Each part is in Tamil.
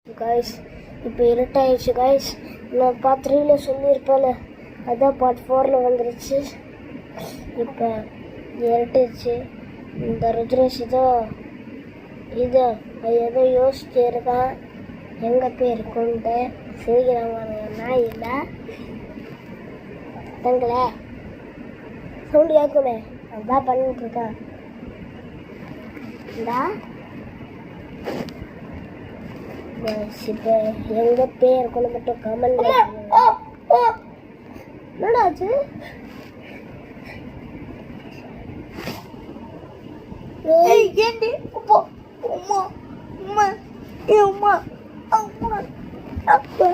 காய்ஸ் இப்போ இருட்டாயிடுச்சு காய்ஸ். நான் பார்ட் 3ல சொல்லியிருப்பேன், அதான் பார்ட் 4ல் வந்துருச்சு. இப்போ இருட்டுச்சு. இந்த ருத்ரேஷ் இது ஏதோ யோசிச்சு இருக்கான் எங்கே போய் இருக்குன்ட்டு. சிரிக்கிறாங்க இல்லை தங்களே சவுண்டு கேட்குமே, அதான் பண்ணிட்டு இருக்கான். இந்தா இப்போ எங்கே போய் இருக்கணும் மட்டும் கமெண்ட் என்னடாச்சு. ஏண்டி அப்பா அம்மா அம்மா அம்மா அம்மா அப்பா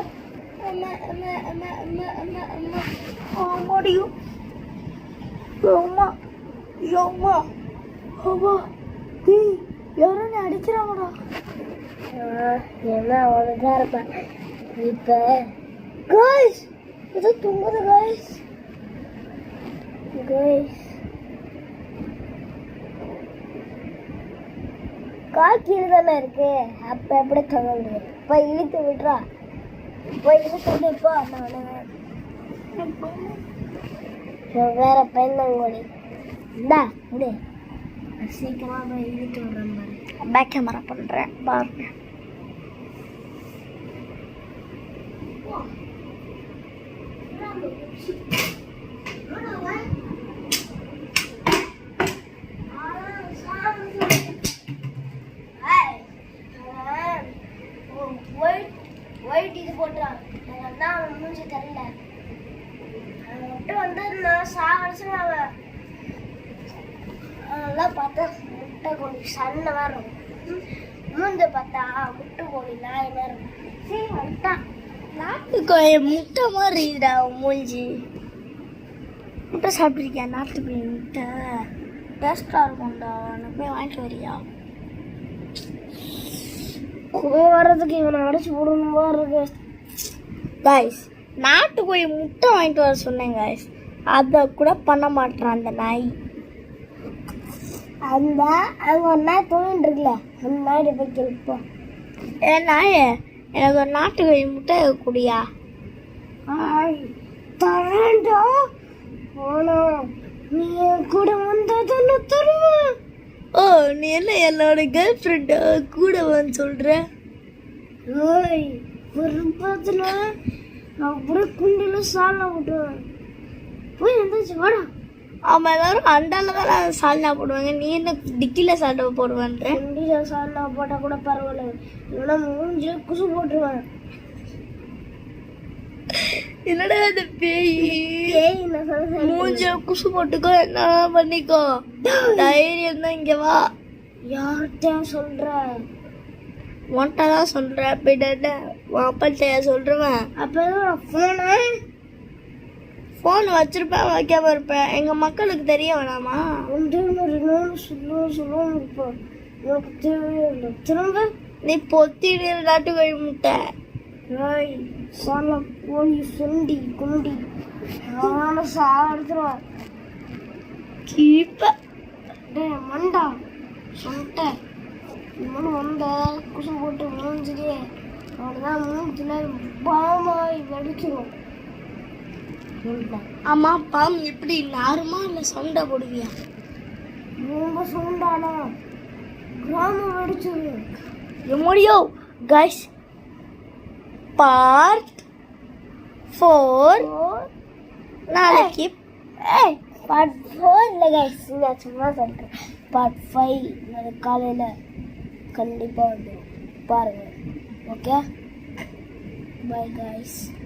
அம்மா அம்மா அம்மா அம்மா அம்மா அம்மா அம்மாடியும் அம்மா அம்மா அம்மா யாரும் அடிக்கிறாங்கடா. என்ன அவ்வளோதான் இருப்பேன். இப்போ காய்ஸ் இது தூங்குது காய்ஸ். கீழே தானே இருக்கு, அப்போ எப்படி தூங்க முடியும்? இப்போ இழுத்து விட்றா, போய் இழுத்து விட்டுப்போ. வேற பயந்தாங்கோடி இந்தா இது சீக்கிரமாக போய் இழுத்து விடுறேன் பாரு. பேக் கேமரா பண்ணுறேன் பாருங்க. ஒயிட் இது போட்டுறான். எங்கள் அண்ணா அவன் மூஞ்சி தரல, அவன் மட்டும் வந்து நான் சாகடிச்சுருவாங்க. அதெல்லாம் பார்த்தா முட்டை கோழி சண்டை வரும். மூஞ்ச பார்த்தா முட்டை கோழி நாய் வரும். சரி வந்துட்டான். நாட்டுக்கோழி முட்டை மாதிரி இருக்குடா மூஞ்சி. முட்டை சாப்பிட்ருக்கியா? நாட்டுக்கோழி முட்டை டேஸ்டாக இருக்கும்டா. எனக்கு போய் வாங்கிட்டு வரியா? கோவம் வர்றதுக்கு இவனை அடைச்சி போடணும் இருக்கு. காய்ஸ் நாட்டுக்கோழி முட்டை வாங்கிட்டு வர சொன்னேன் காய்ஸ், அதை கூட பண்ண மாட்டேறான் அந்த நாய். அந்த அங்கே ஒரு நாய் தூங்கிட்டு இருக்குல்ல, அந்த நாய்கிட்ட போய் கேட்போம். நாயே எனக்கு ஒரு நாட்டுக்கோழி முட்டை குடியா? தரேன்டா, ஆனால் நீ என் கூட வந்தால் தானே தருவேன். ஓ நீ என்ன என்னோட கேர்ள் ஃப்ரெண்டா கூட வந்து சொல்கிற? ஓய் ஒரு பத்தில் நான் அப்படியே குண்டில் சால்னா போட்டுருவேன். போய் எந்தாச்சு வாடா. அவன் எல்லாரும் அண்டால தான் சால்னா போடுவாங்க, நீ என்ன டிக்கியில் சால்னா போடுவேன்ற? குண்டியில் சால்னா போட்டால் கூட பரவாயில்ல, இல்லைன்னா மூஞ்சி குசு போட்டுருவேன். என்னடா அந்த பேய் மூஞ்ச குசு போட்டுக்கோ, என்ன பண்ணிக்கோ, தைரியம் தான். இங்க வா. யார்கிட்ட சொல்ற? உன்கிட்ட தான் சொல்றேன். போயிட்டு அப்பா சொல்றேன். அப்போ ஃபோன் வச்சிருப்பேன், வைக்காம இருப்பேன். எங்க மக்களுக்கு தெரிய வேணாமா? சொல்லுவோம் இப்போ உனக்கு தேவையில்லை. திரும்ப நீ பொத்திடு நாட்டுக்கோழி முட்டை. சால கோழி சுண்டி குண்டி நானும் சாடுத்துருவேன். கீப்ப டே மண்டா சொல்லிட்ட இவனு வந்த குசு போட்டு மூஞ்சிலே அவனுதான் மூஞ்சில பாமாய் வெடிச்சிடும் சொல்லிட்டேன். ஆமா பாம் எப்படி நாருமா இல்லை சண்டை போடுவியா? ரொம்ப சூண்டானா கிராமம் வெடிச்சிடும். எம்மடியோ கைஸ் பார்ட் 4 நாளைக்கு. பார்ட் 4 இல்லை கைஸ், நான் சும்மா சொல்கிறேன். பார்ட் 5 காலையில் கண்டிப்பாக வந்துடும் பாருங்கள். Okay, bye guys.